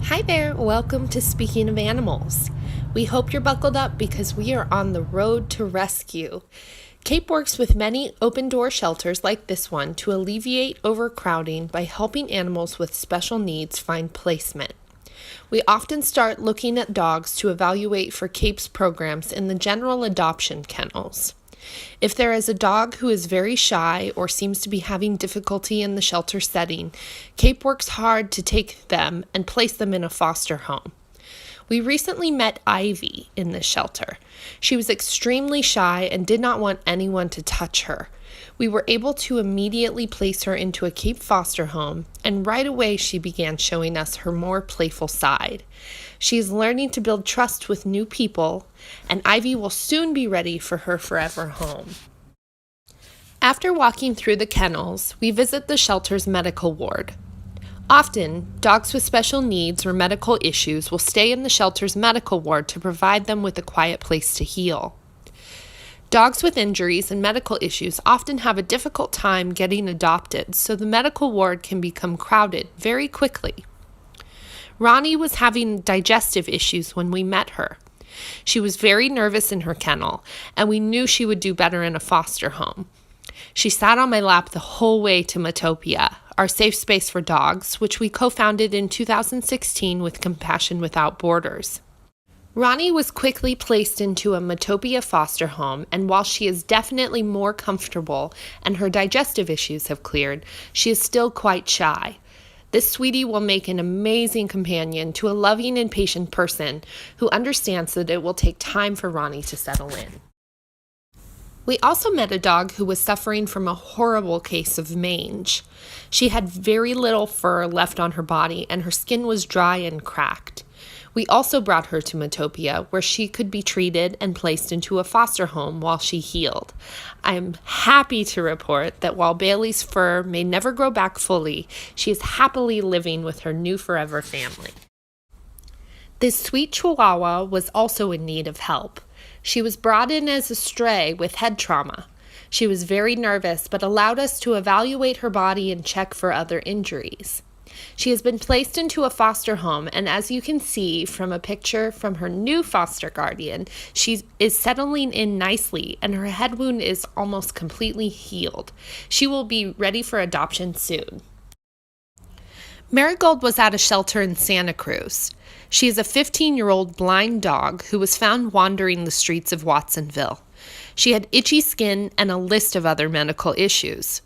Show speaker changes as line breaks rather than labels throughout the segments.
Hi there, welcome to Speaking of Animals. We hope you're buckled up because we are on the road to rescue. CAPE works with many open door shelters like this one to alleviate overcrowding by helping animals with special needs find placement. We often start looking at dogs to evaluate for CAPE's programs in the general adoption kennels. If there is a dog who is very shy or seems to be having difficulty in the shelter setting, CAPE works hard to take them and place them in a foster home. We recently met Ivy in this shelter. She was extremely shy and did not want anyone to touch her. We were able to immediately place her into a CAPE foster home, and right away she began showing us her more playful side. She is learning to build trust with new people, and Ivy will soon be ready for her forever home. After walking through the kennels, we visit the shelter's medical ward. Often, dogs with special needs or medical issues will stay in the shelter's medical ward to provide them with a quiet place to heal. Dogs with injuries and medical issues often have a difficult time getting adopted, so the medical ward can become crowded very quickly. Ronnie was having digestive issues when we met her. She was very nervous in her kennel, and we knew she would do better in a foster home. She sat on my lap the whole way to Matopia, our safe space for dogs, which we co-founded in 2016 with Compassion Without Borders. Ronnie was quickly placed into a Matopia foster home, and while she is definitely more comfortable and her digestive issues have cleared, she is still quite shy. This sweetie will make an amazing companion to a loving and patient person who understands that it will take time for Ronnie to settle in. We also met a dog who was suffering from a horrible case of mange. She had very little fur left on her body, and her skin was dry and cracked. We also brought her to Matopia, where she could be treated and placed into a foster home while she healed. I am happy to report that while Bailey's fur may never grow back fully, she is happily living with her new forever family. This sweet Chihuahua was also in need of help. She was brought in as a stray with head trauma. She was very nervous, but allowed us to evaluate her body and check for other injuries. She has been placed into a foster home, and as you can see from a picture from her new foster guardian, she is settling in nicely, and her head wound is almost completely healed. She will be ready for adoption soon. Marigold was at a shelter in Santa Cruz. She is a 15-year-old blind dog who was found wandering the streets of Watsonville. She had itchy skin and a list of other medical issues.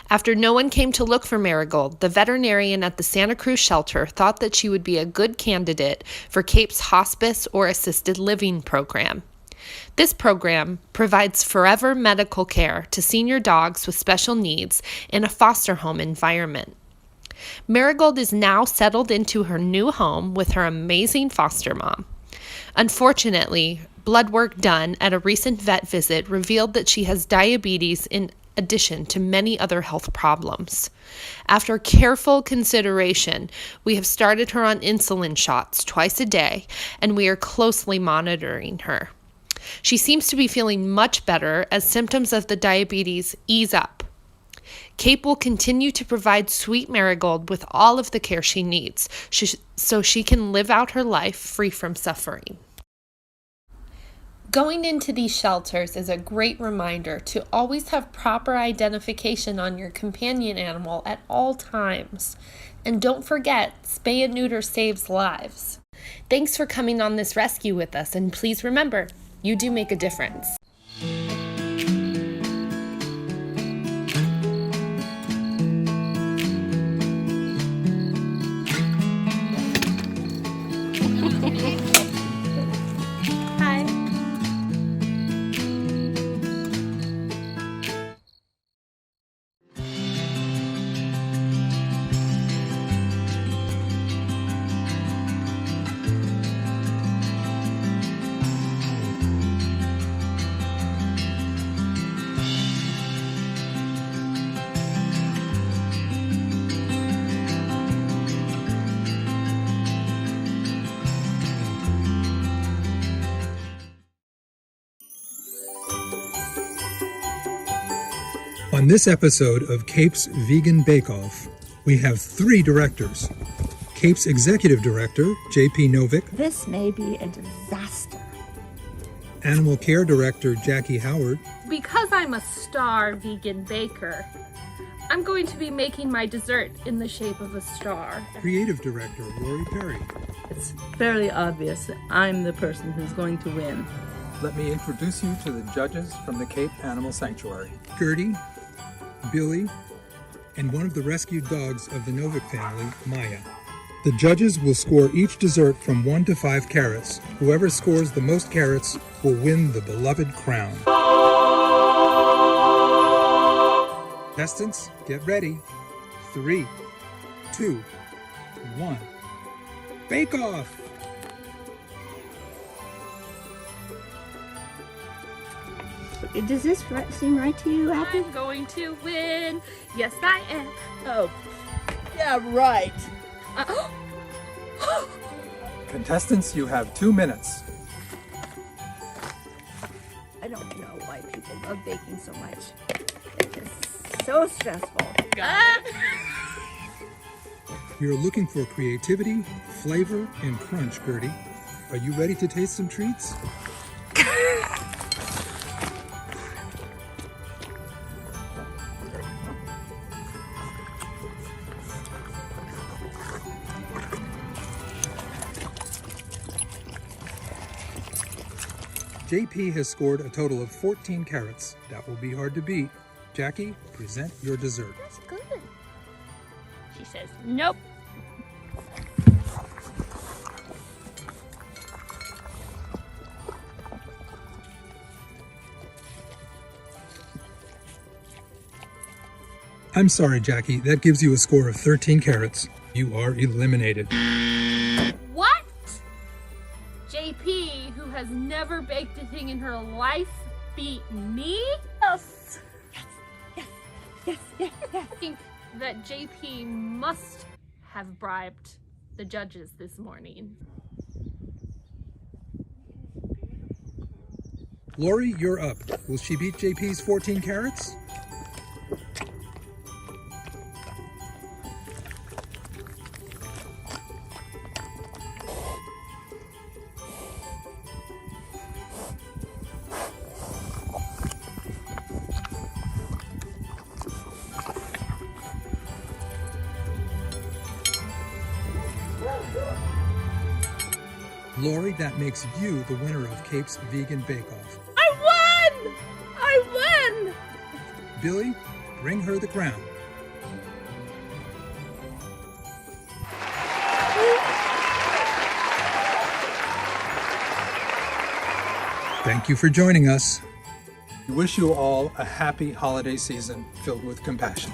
After no one came to look for Marigold, the veterinarian at the Santa Cruz shelter thought that she would be a good candidate for CAPE's hospice or assisted living program. This program provides forever medical care to senior dogs with special needs in a foster home environment. Marigold is now settled into her new home with her amazing foster mom. Unfortunately, blood work done at a recent vet visit revealed that she has diabetes in addition to many other health problems. After careful consideration, we have started her on insulin shots twice a day, and we are closely monitoring her. She seems to be feeling much better as symptoms of the diabetes ease up. CAPE will continue to provide sweet Marigold with all of the care she needs so she can live out her life free from suffering. Going into these shelters is a great reminder to always have proper identification on your companion animal at all times. And don't forget, spay and neuter saves lives. Thanks for coming on this rescue with us, and please remember, you do make a difference. Hi.
On this episode of CAPE's Vegan Bake Off, we have 3 directors: Cape's Executive Director, J.P. Novick.
This may be a disaster.
Animal Care Director, Jackie Howard.
Because I'm a star vegan baker, I'm going to be making my dessert in the shape of a star.
Creative Director, Lori Perry.
It's fairly obvious that I'm the person who's going to win.
Let me introduce you to the judges from the Cape Animal Sanctuary.
Gertie, Billy, and one of the rescued dogs of the Novick family, Maya. The judges will score each dessert from 1 to 5 carrots. Whoever scores the most carrots will win the beloved crown. Contestants, get ready. 3, 2, 1. Bake Off!
Does this seem right to you, Abby?
I'm going to win. Yes, I am.
Oh, yeah, right.
Contestants, you have 2 minutes.
I don't know why people love baking so much. It's so stressful.
We are looking for creativity, flavor, and crunch, Gertie. Are you ready to taste some treats? JP has scored a total of 14 carrots. That will be hard to beat. Jackie, present your dessert.
That's good. She says, nope.
I'm sorry, Jackie. That gives you a score of 13 carrots. You are eliminated.
What? JP, who has never baked a thing in her life, beat me?
Yes. Yes.
I think that JP must have bribed the judges this morning.
Lori, you're up. Will she beat JP's 14 carrots? Lori, that makes you the winner of Cape's Vegan Bake Off.
I won!
Billy, bring her the crown. Thank you for joining us.
We wish you all a happy holiday season filled with compassion.